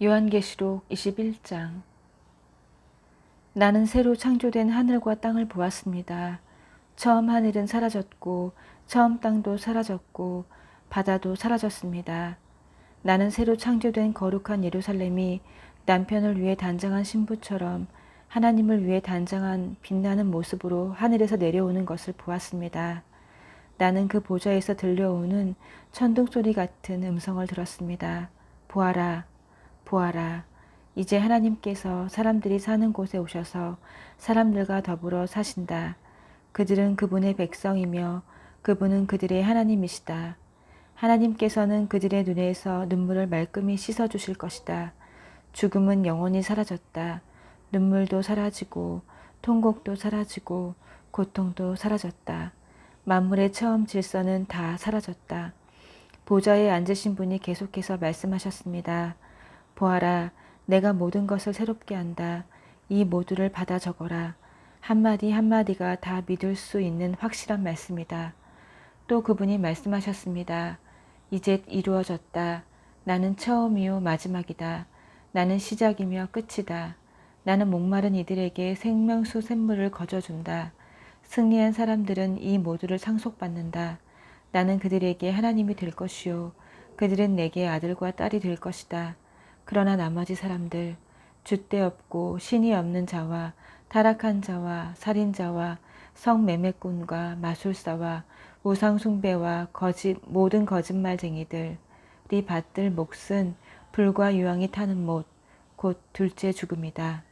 요한계시록 21장. 나는 새로 창조된 하늘과 땅을 보았습니다. 처음 하늘은 사라졌고 처음 땅도 사라졌고 바다도 사라졌습니다. 나는 새로 창조된 거룩한 예루살렘이 남편을 위해 단장한 신부처럼 하나님을 위해 단장한 빛나는 모습으로 하늘에서 내려오는 것을 보았습니다. 나는 그 보좌에서 들려오는 천둥소리 같은 음성을 들었습니다. 보아라, 보아라. 이제 하나님께서 사람들이 사는 곳에 오셔서 사람들과 더불어 사신다. 그들은 그분의 백성이며 그분은 그들의 하나님이시다. 하나님께서는 그들의 눈에서 눈물을 말끔히 씻어주실 것이다. 죽음은 영원히 사라졌다. 눈물도 사라지고 통곡도 사라지고 고통도 사라졌다. 만물의 처음 질서는 다 사라졌다. 보좌에 앉으신 분이 계속해서 말씀하셨습니다. 보아라, 내가 모든 것을 새롭게 한다. 이 모두를 받아 적어라. 한마디 한마디가 다 믿을 수 있는 확실한 말씀이다. 또 그분이 말씀하셨습니다. 이제 이루어졌다. 나는 처음이요 마지막이다. 나는 시작이며 끝이다. 나는 목마른 이들에게 생명수 샘물을 거저준다. 승리한 사람들은 이 모두를 상속받는다. 나는 그들에게 하나님이 될 것이요 그들은 내게 아들과 딸이 될 것이다. 그러나 나머지 사람들, 줏대 없고 신이 없는 자와 타락한 자와 살인자와 성매매꾼과 마술사와 우상숭배와 모든 거짓말쟁이들이 받들 몫은 불과 유황이 타는 못, 곧 둘째 죽음이다.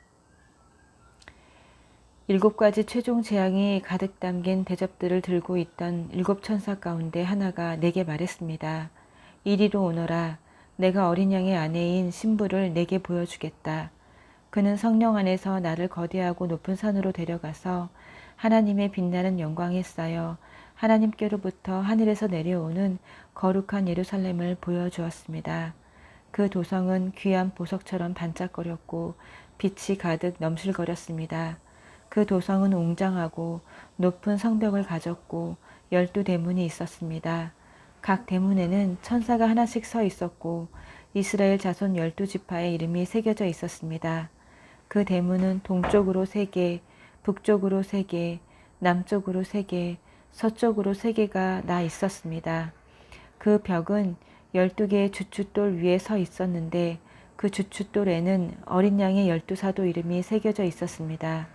7가지 최종 재앙이 가득 담긴 대접들을 들고 있던 7천사 가운데 하나가 내게 말했습니다. 이리로 오너라. 내가 어린 양의 아내인 신부를 내게 보여주겠다. 그는 성령 안에서 나를 거대하고 높은 산으로 데려가서 하나님의 빛나는 영광에 쌓여 하나님께로부터 하늘에서 내려오는 거룩한 예루살렘을 보여주었습니다. 그 도성은 귀한 보석처럼 반짝거렸고 빛이 가득 넘실거렸습니다. 그 도성은 웅장하고 높은 성벽을 가졌고 12대문이 있었습니다. 각 대문에는 천사가 하나씩 서 있었고 이스라엘 자손 12지파의 이름이 새겨져 있었습니다. 그 대문은 동쪽으로 3개, 북쪽으로 3개, 남쪽으로 3개, 서쪽으로 3개가 나 있었습니다. 그 벽은 12개의 주춧돌 위에 서 있었는데 그 주춧돌에는 어린 양의 12사도 이름이 새겨져 있었습니다.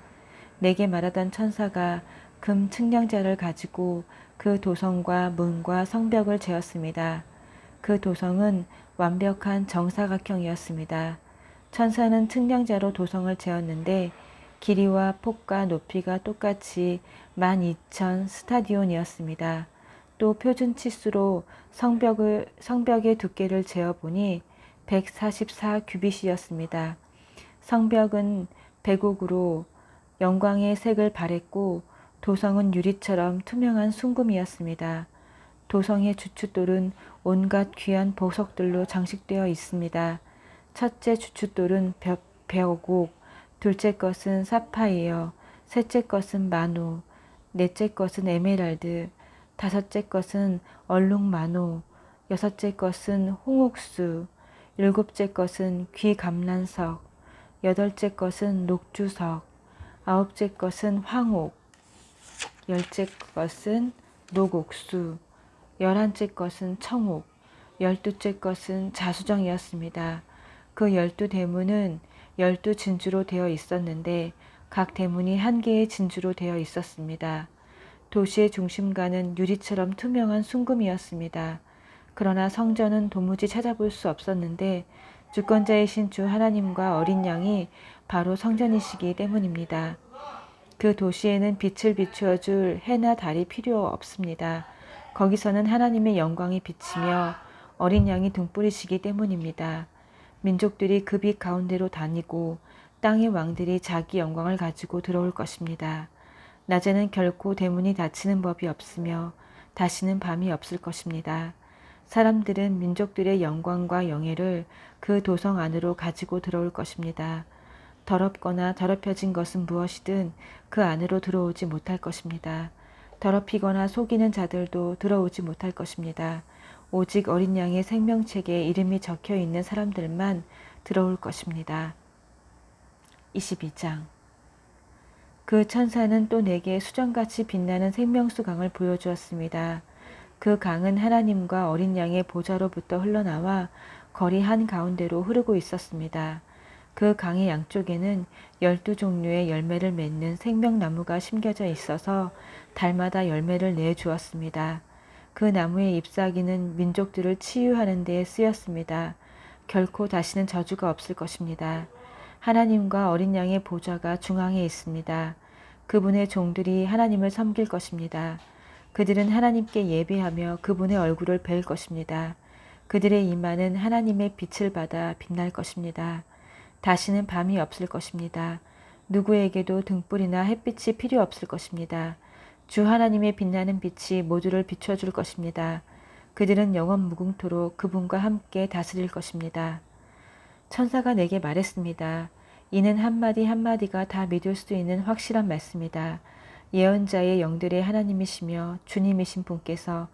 내게 말하던 천사가 금 측량자를 가지고 그 도성과 문과 성벽을 재었습니다. 그 도성은 완벽한 정사각형이었습니다. 천사는 측량자로 도성을 재었는데 길이와 폭과 높이가 똑같이 12,000 스타디온이었습니다. 또 표준 치수로 성벽의 두께를 재어보니 144 규빗이었습니다. 성벽은 백옥으로 영광의 색을 발했고 도성은 유리처럼 투명한 순금이었습니다. 도성의 주춧돌은 온갖 귀한 보석들로 장식되어 있습니다. 첫째 주춧돌은 벽옥, 둘째 것은 사파이어, 셋째 것은 마노, 넷째 것은 에메랄드, 다섯째 것은 얼룩마노, 여섯째 것은 홍옥수, 일곱째 것은 귀감란석, 여덟째 것은 녹주석, 아홉째 것은 황옥, 열째 것은 녹옥수, 11째 것은 청옥, 12째 것은 자수정이었습니다. 그 12대문은 12진주로 되어 있었는데 각 대문이 1개의 진주로 되어 있었습니다. 도시의 중심가는 유리처럼 투명한 순금이었습니다. 그러나 성전은 도무지 찾아볼 수 없었는데 주권자이신 주 하나님과 어린 양이 바로 성전이시기 때문입니다. 그 도시에는 빛을 비추어 줄 해나 달이 필요 없습니다. 거기서는 하나님의 영광이 비치며 어린 양이 등불이시기 때문입니다. 민족들이 그 빛 가운데로 다니고 땅의 왕들이 자기 영광을 가지고 들어올 것입니다. 낮에는 결코 대문이 닫히는 법이 없으며 다시는 밤이 없을 것입니다. 사람들은 민족들의 영광과 영예를 그 도성 안으로 가지고 들어올 것입니다. 더럽거나 더럽혀진 것은 무엇이든 그 안으로 들어오지 못할 것입니다. 더럽히거나 속이는 자들도 들어오지 못할 것입니다. 오직 어린 양의 생명책에 이름이 적혀 있는 사람들만 들어올 것입니다. 22장. 그 천사는 또 내게 수정같이 빛나는 생명수 강을 보여주었습니다. 그 강은 하나님과 어린 양의 보좌로부터 흘러나와 거리 한가운데로 흐르고 있었습니다. 그 강의 양쪽에는 12종류의 열매를 맺는 생명나무가 심겨져 있어서 달마다 열매를 내주었습니다. 그 나무의 잎사귀는 민족들을 치유하는 데 쓰였습니다. 결코 다시는 저주가 없을 것입니다. 하나님과 어린 양의 보좌가 중앙에 있습니다. 그분의 종들이 하나님을 섬길 것입니다. 그들은 하나님께 예배하며 그분의 얼굴을 뵐 것입니다. 그들의 이마는 하나님의 빛을 받아 빛날 것입니다. 다시는 밤이 없을 것입니다. 누구에게도 등불이나 햇빛이 필요 없을 것입니다. 주 하나님의 빛나는 빛이 모두를 비춰줄 것입니다. 그들은 영원 무궁토록 그분과 함께 다스릴 것입니다. 천사가 내게 말했습니다. 이는 한마디 한마디가 다 믿을 수 있는 확실한 말씀이다. 예언자의 영들의 하나님이시며 주님이신 분께서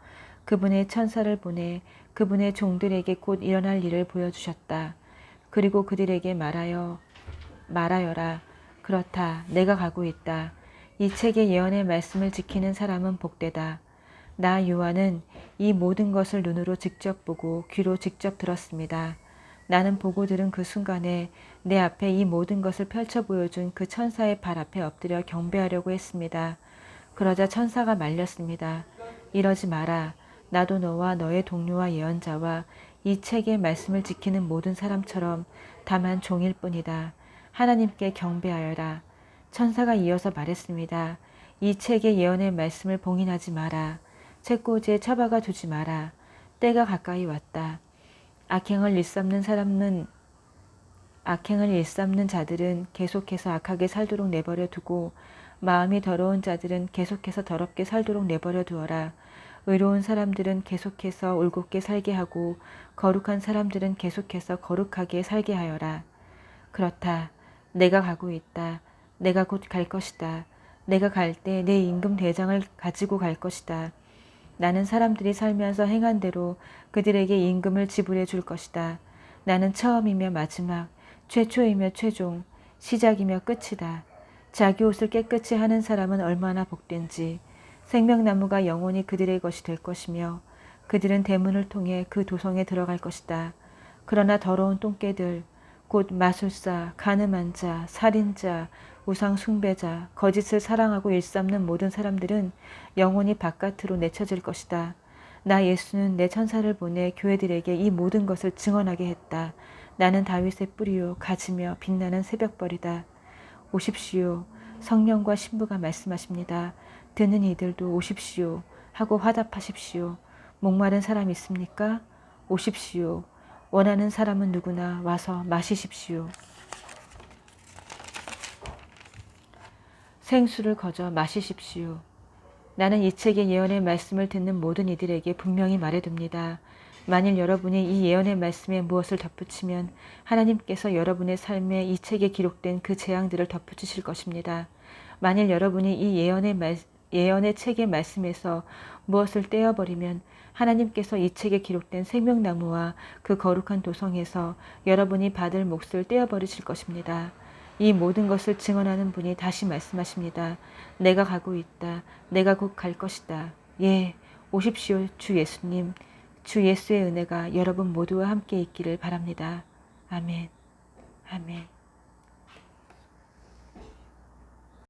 그분의 천사를 보내 그분의 종들에게 곧 일어날 일을 보여주셨다. 그리고 그들에게 말하여라. 그렇다. 내가 가고 있다. 이 책의 예언의 말씀을 지키는 사람은 복되다. 나 요한은 이 모든 것을 눈으로 직접 보고 귀로 직접 들었습니다. 나는 보고 들은 그 순간에 내 앞에 이 모든 것을 펼쳐 보여준 그 천사의 발 앞에 엎드려 경배하려고 했습니다. 그러자 천사가 말렸습니다. 이러지 마라. 나도 너와 너의 동료와 예언자와 이 책의 말씀을 지키는 모든 사람처럼 다만 종일 뿐이다. 하나님께 경배하여라. 천사가 이어서 말했습니다. 이 책의 예언의 말씀을 봉인하지 마라. 책꽂이에 처박아 두지 마라. 때가 가까이 왔다. 악행을 일삼는 자들은 계속해서 악하게 살도록 내버려 두고 마음이 더러운 자들은 계속해서 더럽게 살도록 내버려 두어라. 의로운 사람들은 계속해서 올곧게 살게 하고 거룩한 사람들은 계속해서 거룩하게 살게 하여라. 그렇다. 내가 가고 있다. 내가 곧 갈 것이다. 내가 갈 때 내 임금 대장을 가지고 갈 것이다. 나는 사람들이 살면서 행한 대로 그들에게 임금을 지불해 줄 것이다. 나는 처음이며 마지막, 최초이며 최종, 시작이며 끝이다. 자기 옷을 깨끗이 하는 사람은 얼마나 복된지. 생명나무가 영원히 그들의 것이 될 것이며 그들은 대문을 통해 그 도성에 들어갈 것이다. 그러나 더러운 똥개들, 곧 마술사, 간음한 자, 살인자, 우상 숭배자, 거짓을 사랑하고 일삼는 모든 사람들은 영원히 바깥으로 내쳐질 것이다. 나 예수는 내 천사를 보내 교회들에게 이 모든 것을 증언하게 했다. 나는 다윗의 뿌리요 가지며 빛나는 새벽벌이다. 오십시오. 성령과 신부가 말씀하십니다. 듣는 이들도 오십시오 하고 화답하십시오. 목마른 사람 있습니까? 오십시오. 원하는 사람은 누구나 와서 마시십시오. 생수를 거저 마시십시오. 나는 이 책의 예언의 말씀을 듣는 모든 이들에게 분명히 말해둡니다. 만일 여러분이 이 예언의 말씀에 무엇을 덧붙이면 하나님께서 여러분의 삶에 이 책에 기록된 그 재앙들을 덧붙이실 것입니다. 만일 여러분이 이 예언의 책의 말씀에서 무엇을 떼어버리면 하나님께서 이 책에 기록된 생명나무와 그 거룩한 도성에서 여러분이 받을 몫을 떼어버리실 것입니다. 이 모든 것을 증언하는 분이 다시 말씀하십니다. 내가 가고 있다. 내가 곧 갈 것이다. 예, 오십시오 주 예수님. 주 예수의 은혜가 여러분 모두와 함께 있기를 바랍니다. 아멘. 아멘.